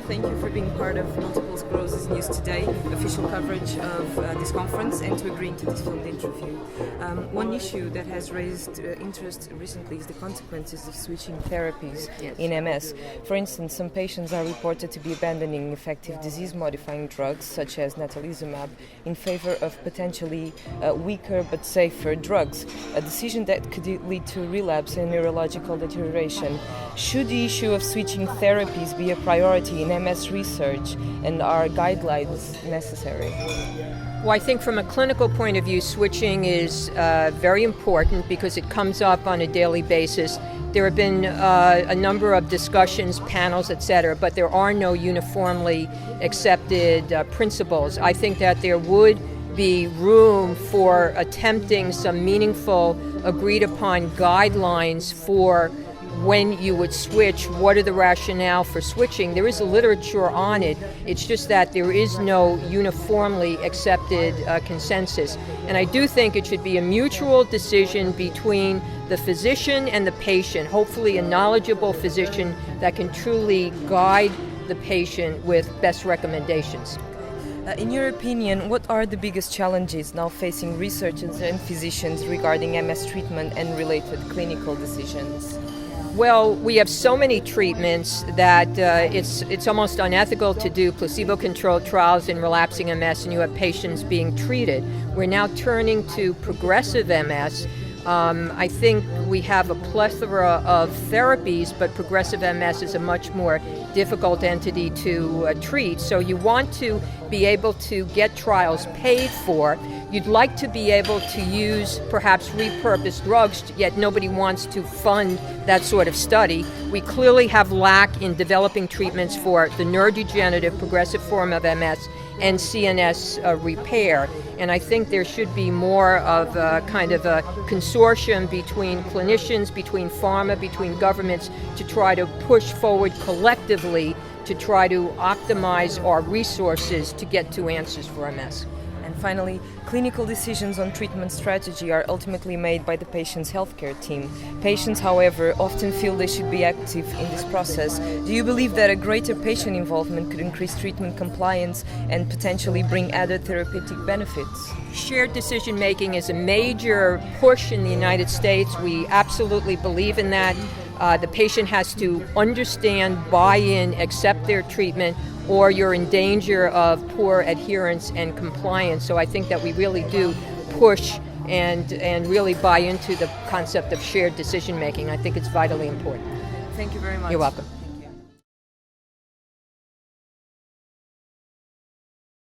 thank you for being part of Multiple Sclerosis News Today, official coverage of this conference, and to agreeing to this filmed interview. One issue that has raised interest recently is the consequences of switching therapies in MS. For instance, some patients are reported to be abandoning effective disease-modifying drugs, such as natalizumab, in favor of potentially weaker but safer drugs, a decision that could lead to relapse and neurological deterioration. Should the issue of switching therapies be a priority in MS research, and are guidelines necessary? Well, I think from a clinical point of view, switching is very important because it comes up on a daily basis. There have been a number of discussions, panels, etc., but there are no uniformly accepted principles. I think that there would be room for attempting some meaningful, agreed-upon guidelines for when you would switch. What are the rationale for switching? There is a literature on it. It's just that there is no uniformly accepted consensus. And I do think it should be a mutual decision between the physician and the patient, hopefully a knowledgeable physician that can truly guide the patient with best recommendations. In your opinion, what are the biggest challenges now facing researchers and physicians regarding MS treatment and related clinical decisions? Well, we have so many treatments that it's almost unethical to do placebo-controlled trials in relapsing MS and you have patients being treated. We're now turning to progressive MS. I think we have a plethora of therapies, but progressive MS is a much more difficult entity to treat. So you want to be able to get trials paid for. You'd like to be able to use perhaps repurposed drugs, yet nobody wants to fund that sort of study. We clearly have lack in developing treatments for the neurodegenerative progressive form of MS and CNS repair. And I think there should be more of a kind of a consortium between clinicians, between pharma, between governments to try to push forward collectively to try to optimize our resources to get to answers for MS. And finally, clinical decisions on treatment strategy are ultimately made by the patient's healthcare team. Patients, however, often feel they should be active in this process. Do you believe that a greater patient involvement could increase treatment compliance and potentially bring added therapeutic benefits? Shared decision making is a major push in the United States. We absolutely believe in that. The patient has to understand, buy in, accept their treatment, or you're in danger of poor adherence and compliance. So I think that we really do push and really buy into the concept of shared decision making. I think it's vitally important. Thank you very much. You're welcome.